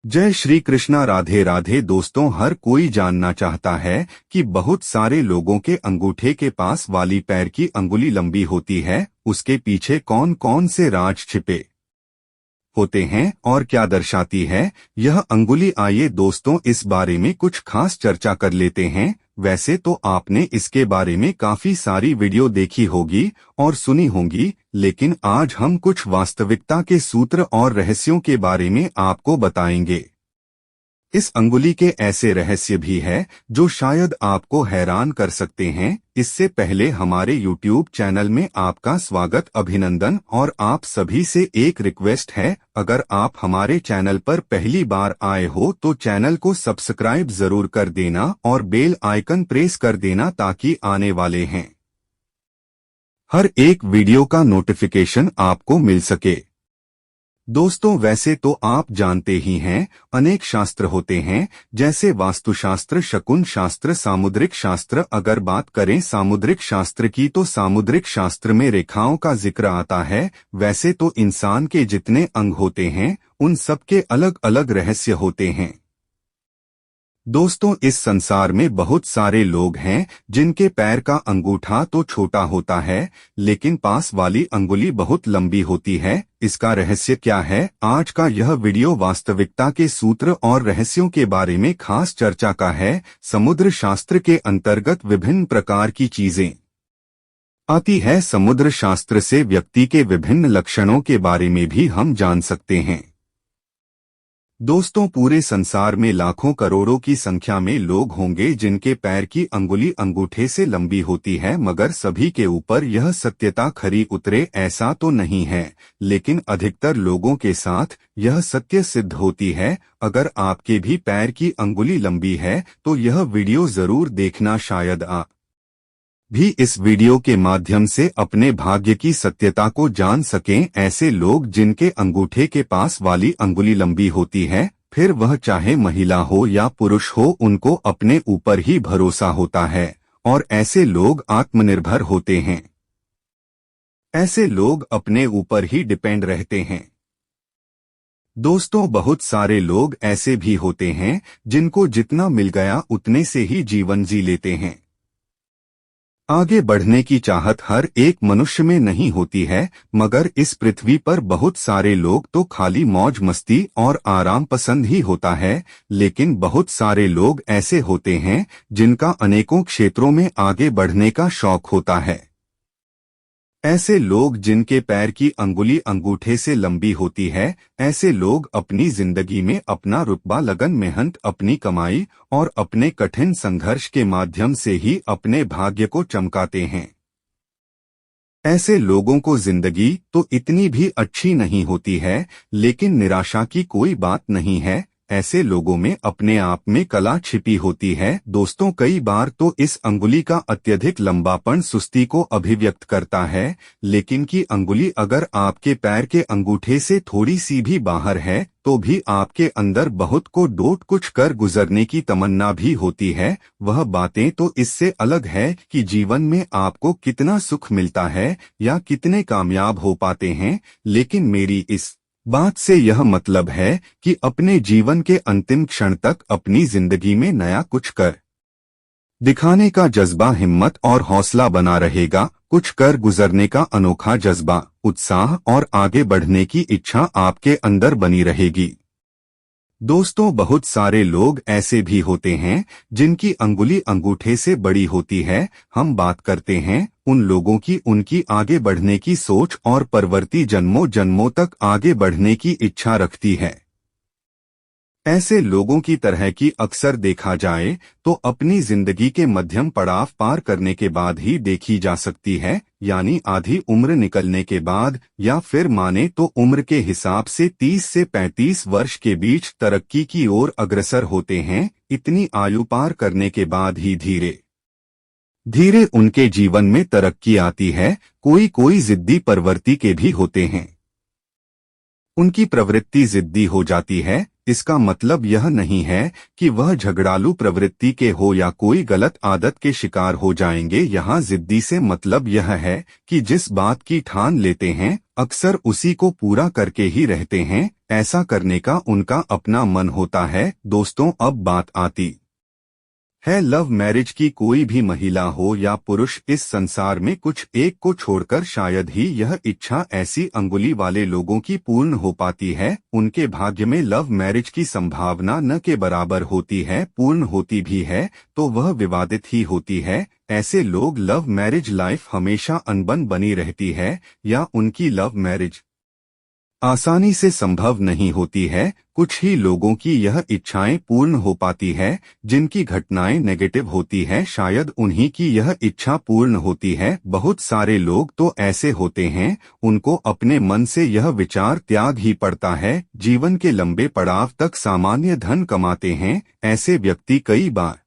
जय श्री कृष्णा। राधे राधे। दोस्तों, हर कोई जानना चाहता है कि बहुत सारे लोगों के अंगूठे के पास वाली पैर की अंगुली लंबी होती है, उसके पीछे कौन कौन से राज छिपे होते हैं और क्या दर्शाती है यह अंगुली। आइए दोस्तों, इस बारे में कुछ खास चर्चा कर लेते हैं। वैसे तो आपने इसके बारे में काफी सारी वीडियो देखी होगी और सुनी होंगी, लेकिन आज हम कुछ वास्तविकता के सूत्र और रहस्यों के बारे में आपको बताएंगे। इस अंगुली के ऐसे रहस्य भी है जो शायद आपको हैरान कर सकते हैं। इससे पहले हमारे YouTube चैनल में आपका स्वागत, अभिनंदन। और आप सभी से एक रिक्वेस्ट है, अगर आप हमारे चैनल पर पहली बार आए हो तो चैनल को सब्सक्राइब जरूर कर देना और बेल आइकन प्रेस कर देना ताकि आने वाले हैं हर एक वीडियो का नोटिफिकेशन आपको मिल सके। दोस्तों, वैसे तो आप जानते ही हैं, अनेक शास्त्र होते हैं, जैसे वास्तुशास्त्र, शकुन शास्त्र, सामुद्रिक शास्त्र। अगर बात करें सामुद्रिक शास्त्र की तो सामुद्रिक शास्त्र में रेखाओं का जिक्र आता है। वैसे तो इंसान के जितने अंग होते हैं उन सबके अलग अलग रहस्य होते हैं। दोस्तों, इस संसार में बहुत सारे लोग हैं जिनके पैर का अंगूठा तो छोटा होता है, लेकिन पास वाली अंगुली बहुत लंबी होती है। इसका रहस्य क्या है? आज का यह वीडियो वास्तविकता के सूत्र और रहस्यों के बारे में खास चर्चा का है। समुद्र शास्त्र के अंतर्गत विभिन्न प्रकार की चीजें आती है। समुद्र शास्त्र से व्यक्ति के विभिन्न लक्षणों के बारे में भी हम जान सकते हैं। दोस्तों, पूरे संसार में लाखों करोड़ों की संख्या में लोग होंगे जिनके पैर की अंगुली अंगूठे से लंबी होती है, मगर सभी के ऊपर यह सत्यता खरी उतरे ऐसा तो नहीं है, लेकिन अधिकतर लोगों के साथ यह सत्य सिद्ध होती है। अगर आपके भी पैर की अंगुली लंबी है तो यह वीडियो जरूर देखना, शायद आप भी इस वीडियो के माध्यम से अपने भाग्य की सत्यता को जान सकें। ऐसे लोग जिनके अंगूठे के पास वाली अंगुली लंबी होती है, फिर वह चाहे महिला हो या पुरुष हो, उनको अपने ऊपर ही भरोसा होता है और ऐसे लोग आत्मनिर्भर होते हैं। ऐसे लोग अपने ऊपर ही डिपेंड रहते हैं। दोस्तों, बहुत सारे लोग ऐसे भी होते हैं जिनको जितना मिल गया उतने से ही जीवन जी लेते हैं। आगे बढ़ने की चाहत हर एक मनुष्य में नहीं होती है, मगर इस पृथ्वी पर बहुत सारे लोग तो खाली मौज मस्ती और आराम पसंद ही होता है, लेकिन बहुत सारे लोग ऐसे होते हैं जिनका अनेकों क्षेत्रों में आगे बढ़ने का शौक होता है। ऐसे लोग जिनके पैर की अंगुली अंगूठे से लंबी होती है, ऐसे लोग अपनी जिंदगी में अपना रुतबा, लगन, मेहनत, अपनी कमाई और अपने कठिन संघर्ष के माध्यम से ही अपने भाग्य को चमकाते हैं। ऐसे लोगों को जिंदगी तो इतनी भी अच्छी नहीं होती है, लेकिन निराशा की कोई बात नहीं है। ऐसे लोगों में अपने आप में कला छिपी होती है। दोस्तों, कई बार तो इस अंगुली का अत्यधिक लंबापन सुस्ती को अभिव्यक्त करता है, लेकिन की अंगुली अगर आपके पैर के अंगूठे से थोड़ी सी भी बाहर है तो भी आपके अंदर बहुत को डोट कुछ कर गुजरने की तमन्ना भी होती है। वह बातें तो इससे अलग है कि जीवन में आपको कितना सुख मिलता है या कितने कामयाब हो पाते हैं, लेकिन मेरी इस बात से यह मतलब है कि अपने जीवन के अंतिम क्षण तक अपनी जिंदगी में नया कुछ कर दिखाने का जज्बा, हिम्मत और हौसला बना रहेगा। कुछ कर गुजरने का अनोखा जज्बा, उत्साह और आगे बढ़ने की इच्छा आपके अंदर बनी रहेगी। दोस्तों, बहुत सारे लोग ऐसे भी होते हैं जिनकी अंगुली अंगूठे से बड़ी होती है। हम बात करते हैं उन लोगों की, उनकी आगे बढ़ने की सोच और प्रवृत्ति जन्मों जन्मों तक आगे बढ़ने की इच्छा रखती है। ऐसे लोगों की तरह की अक्सर देखा जाए तो अपनी जिंदगी के मध्यम पड़ाव पार करने के बाद ही देखी जा सकती है, यानी आधी उम्र निकलने के बाद, या फिर माने तो उम्र के हिसाब से 30 से 35 वर्ष के बीच तरक्की की ओर अग्रसर होते हैं। इतनी आयु पार करने के बाद ही धीरे धीरे उनके जीवन में तरक्की आती है। कोई कोई जिद्दी प्रवृत्ति के भी होते हैं, उनकी प्रवृत्ति जिद्दी हो जाती है। इसका मतलब यह नहीं है कि वह झगड़ालू प्रवृत्ति के हो या कोई गलत आदत के शिकार हो जाएंगे। यहाँ जिद्दी से मतलब यह है कि जिस बात की ठान लेते हैं अक्सर उसी को पूरा करके ही रहते हैं। ऐसा करने का उनका अपना मन होता है। दोस्तों, अब बात आती है लव मैरिज की। कोई भी महिला हो या पुरुष, इस संसार में कुछ एक को छोड़कर शायद ही यह इच्छा ऐसी अंगुली वाले लोगों की पूर्ण हो पाती है। उनके भाग्य में लव मैरिज की संभावना न के बराबर होती है, पूर्ण होती भी है तो वह विवादित ही होती है। ऐसे लोग लव मैरिज लाइफ हमेशा अनबन बनी रहती है या उनकी लव मैरिज आसानी से संभव नहीं होती है। कुछ ही लोगों की यह इच्छाएं पूर्ण हो पाती है। जिनकी घटनाएं नेगेटिव होती है, शायद उन्हीं की यह इच्छा पूर्ण होती है। बहुत सारे लोग तो ऐसे होते हैं, उनको अपने मन से यह विचार त्याग ही पड़ता है। जीवन के लंबे पड़ाव तक सामान्य धन कमाते हैं। ऐसे व्यक्ति कई बार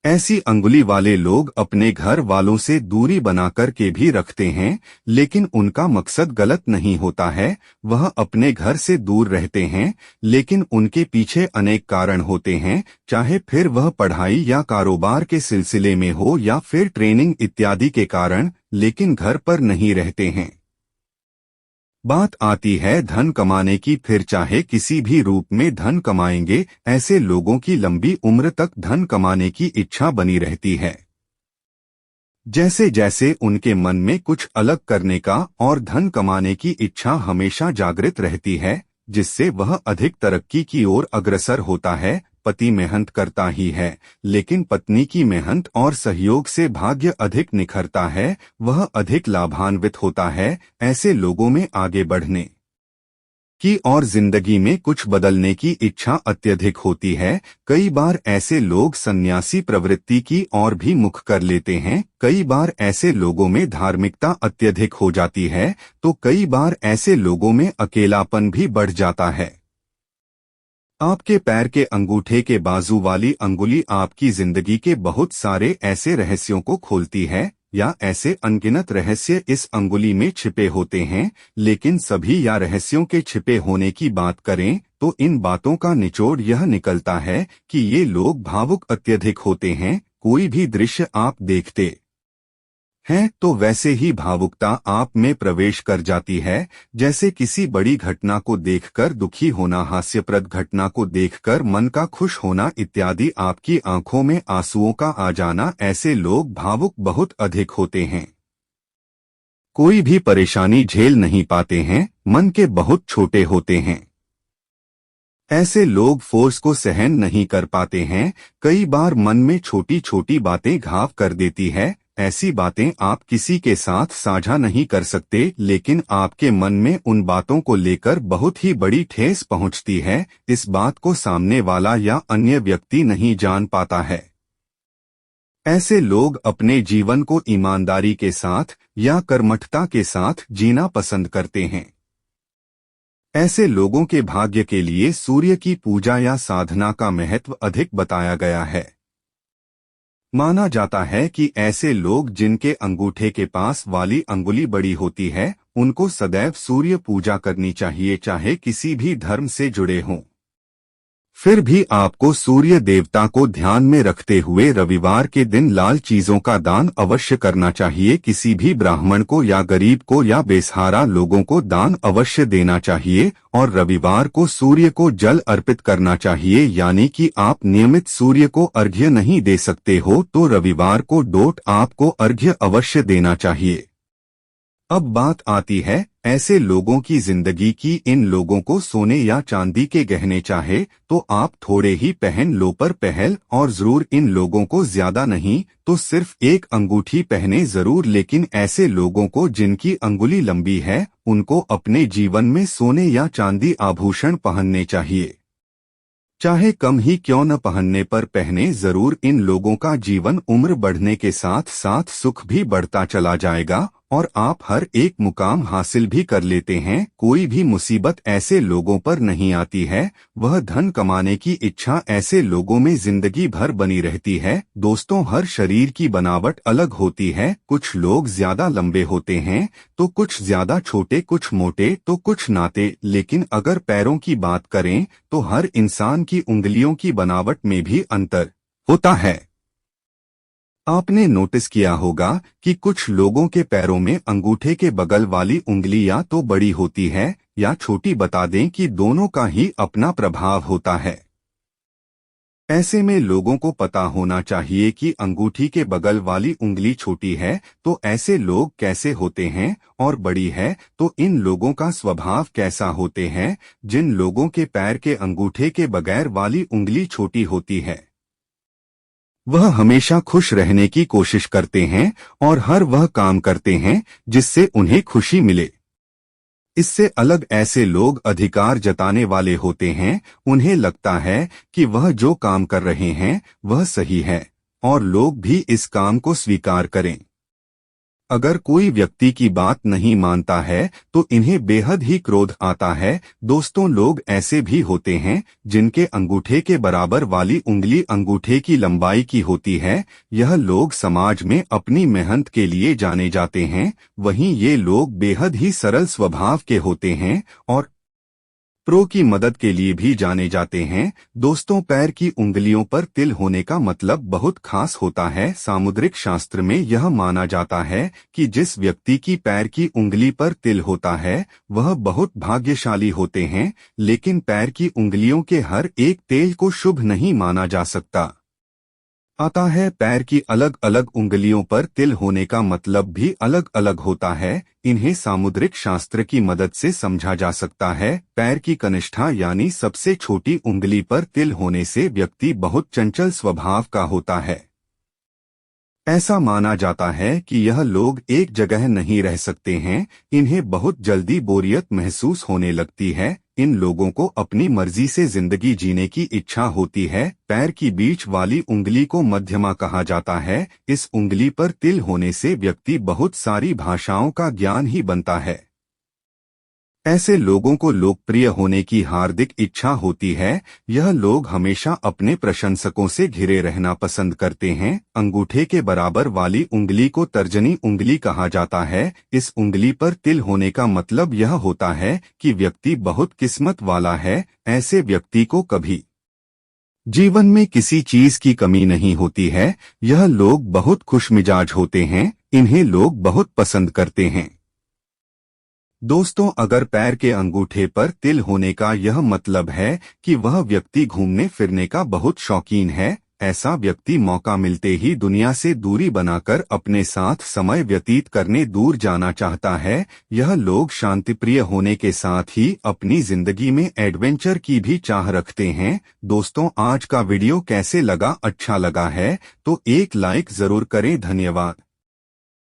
ऐसी अंगुली वाले लोग अपने घर वालों से दूरी बनाकर के भी रखते हैं, लेकिन उनका मकसद गलत नहीं होता है। वह अपने घर से दूर रहते हैं, लेकिन उनके पीछे अनेक कारण होते हैं, चाहे फिर वह पढ़ाई या कारोबार के सिलसिले में हो या फिर ट्रेनिंग इत्यादि के कारण, लेकिन घर पर नहीं रहते हैं। बात आती है धन कमाने की। फिर चाहे किसी भी रूप में धन कमाएंगे, ऐसे लोगों की लंबी उम्र तक धन कमाने की इच्छा बनी रहती है। जैसे जैसे उनके मन में कुछ अलग करने का और धन कमाने की इच्छा हमेशा जागृत रहती है, जिससे वह अधिक तरक्की की ओर अग्रसर होता है। पति मेहनत करता ही है, लेकिन पत्नी की मेहनत और सहयोग से भाग्य अधिक निखरता है, वह अधिक लाभान्वित होता है। ऐसे लोगों में आगे बढ़ने की और जिंदगी में कुछ बदलने की इच्छा अत्यधिक होती है। कई बार ऐसे लोग सन्यासी प्रवृत्ति की ओर भी मुख कर लेते हैं। कई बार ऐसे लोगों में धार्मिकता अत्यधिक हो जाती है, तो कई बार ऐसे लोगों में अकेलापन भी बढ़ जाता है। आपके पैर के अंगूठे के बाजू वाली अंगुली आपकी जिंदगी के बहुत सारे ऐसे रहस्यों को खोलती है, या ऐसे अनगिनत रहस्य इस अंगुली में छिपे होते हैं। लेकिन सभी या रहस्यों के छिपे होने की बात करें तो इन बातों का निचोड़ यह निकलता है कि ये लोग भावुक अत्यधिक होते हैं। कोई भी दृश्य आप देखते हैं तो वैसे ही भावुकता आप में प्रवेश कर जाती है। जैसे किसी बड़ी घटना को देखकर दुखी होना, हास्यप्रद घटना को देखकर मन का खुश होना इत्यादि, आपकी आंखों में आंसुओं का आ जाना। ऐसे लोग भावुक बहुत अधिक होते हैं। कोई भी परेशानी झेल नहीं पाते हैं, मन के बहुत छोटे होते हैं। ऐसे लोग फोर्स को सहन नहीं कर पाते हैं। कई बार मन में छोटी छोटी बातें घाव कर देती है। ऐसी बातें आप किसी के साथ साझा नहीं कर सकते, लेकिन आपके मन में उन बातों को लेकर बहुत ही बड़ी ठेस पहुंचती है। इस बात को सामने वाला या अन्य व्यक्ति नहीं जान पाता है। ऐसे लोग अपने जीवन को ईमानदारी के साथ या कर्मठता के साथ जीना पसंद करते हैं। ऐसे लोगों के भाग्य के लिए सूर्य की पूजा या साधना का महत्व अधिक बताया गया है। माना जाता है कि ऐसे लोग जिनके अंगूठे के पास वाली अंगुली बड़ी होती है, उनको सदैव सूर्य पूजा करनी चाहिए, चाहे किसी भी धर्म से जुड़े हों। फिर भी आपको सूर्य देवता को ध्यान में रखते हुए रविवार के दिन लाल चीजों का दान अवश्य करना चाहिए। किसी भी ब्राह्मण को या गरीब को या बेसहारा लोगों को दान अवश्य देना चाहिए। और रविवार को सूर्य को जल अर्पित करना चाहिए, यानी कि आप नियमित सूर्य को अर्घ्य नहीं दे सकते हो तो रविवार को डोट आपको अर्घ्य अवश्य देना चाहिए। अब बात आती है ऐसे लोगों की जिंदगी की। इन लोगों को सोने या चांदी के गहने चाहे तो आप थोड़े ही पहन लो, पर पहल और जरूर इन लोगों को ज्यादा नहीं तो सिर्फ एक अंगूठी पहने जरूर। लेकिन ऐसे लोगों को जिनकी अंगुली लंबी है, उनको अपने जीवन में सोने या चांदी आभूषण पहनने चाहिए, चाहे कम ही क्यों न पहनने पर पहने जरूर। इन लोगों का जीवन उम्र बढ़ने के साथ साथ सुख भी बढ़ता चला जाएगा और आप हर एक मुकाम हासिल भी कर लेते हैं। कोई भी मुसीबत ऐसे लोगों पर नहीं आती है। वह धन कमाने की इच्छा ऐसे लोगों में जिंदगी भर बनी रहती है। दोस्तों, हर शरीर की बनावट अलग होती है। कुछ लोग ज्यादा लंबे होते हैं तो कुछ ज्यादा छोटे, कुछ मोटे तो कुछ नाते। लेकिन अगर पैरों की बात करें तो हर इंसान की उंगलियों की बनावट में भी अंतर होता है। आपने नोटिस किया होगा कि कुछ लोगों के पैरों में अंगूठे के बगल वाली उंगली या तो बड़ी होती है या छोटी बता दें कि दोनों का ही अपना प्रभाव होता है। ऐसे में लोगों को पता होना चाहिए कि अंगूठी के बगल वाली उंगली छोटी है तो ऐसे लोग कैसे होते हैं, और बड़ी है तो इन लोगों का स्वभाव कैसा होते हैं। जिन लोगों के पैर के अंगूठे के बगैर वाली उंगली छोटी होती है वह हमेशा खुश रहने की कोशिश करते हैं और हर वह काम करते हैं जिससे उन्हें खुशी मिले। इससे अलग ऐसे लोग अधिकार जताने वाले होते हैं। उन्हें लगता है कि वह जो काम कर रहे हैं वह सही है और लोग भी इस काम को स्वीकार करें। अगर कोई व्यक्ति की बात नहीं मानता है तो इन्हें बेहद ही क्रोध आता है। दोस्तों, लोग ऐसे भी होते हैं जिनके अंगूठे के बराबर वाली उंगली अंगूठे की लंबाई की होती है। यह लोग समाज में अपनी मेहनत के लिए जाने जाते हैं। वहीं ये लोग बेहद ही सरल स्वभाव के होते हैं और प्रो की मदद के लिए भी जाने जाते हैं। दोस्तों, पैर की उंगलियों पर तिल होने का मतलब बहुत खास होता है। सामुद्रिक शास्त्र में यह माना जाता है कि जिस व्यक्ति की पैर की उंगली पर तिल होता है वह बहुत भाग्यशाली होते हैं। लेकिन पैर की उंगलियों के हर एक तेल को शुभ नहीं माना जा सकता। आता है पैर की अलग अलग उंगलियों पर तिल होने का मतलब भी अलग अलग होता है। इन्हें सामुद्रिक शास्त्र की मदद से समझा जा सकता है। पैर की कनिष्ठा यानी सबसे छोटी उंगली पर तिल होने से व्यक्ति बहुत चंचल स्वभाव का होता है। ऐसा माना जाता है कि यह लोग एक जगह नहीं रह सकते हैं। इन्हें बहुत जल्दी बोरियत महसूस होने लगती है। इन लोगों को अपनी मर्जी से जिंदगी जीने की इच्छा होती है। पैर की बीच वाली उंगली को मध्यमा कहा जाता है। इस उंगली पर तिल होने से व्यक्ति बहुत सारी भाषाओं का ज्ञान ही बनता है। ऐसे लोगों को लोकप्रिय होने की हार्दिक इच्छा होती है। यह लोग हमेशा अपने प्रशंसकों से घिरे रहना पसंद करते हैं। अंगूठे के बराबर वाली उंगली को तर्जनी उंगली कहा जाता है। इस उंगली पर तिल होने का मतलब यह होता है कि व्यक्ति बहुत किस्मत वाला है। ऐसे व्यक्ति को कभी जीवन में किसी चीज की कमी नहीं होती है। यह लोग बहुत खुशमिजाज होते हैं। इन्हें लोग बहुत पसंद करते हैं। दोस्तों, अगर पैर के अंगूठे पर तिल होने का यह मतलब है कि वह व्यक्ति घूमने फिरने का बहुत शौकीन है। ऐसा व्यक्ति मौका मिलते ही दुनिया से दूरी बनाकर अपने साथ समय व्यतीत करने दूर जाना चाहता है। यह लोग शांतिप्रिय होने के साथ ही अपनी जिंदगी में एडवेंचर की भी चाह रखते हैं। दोस्तों, आज का वीडियो कैसे लगा? अच्छा लगा है तो एक लाइक जरूर करें। धन्यवाद।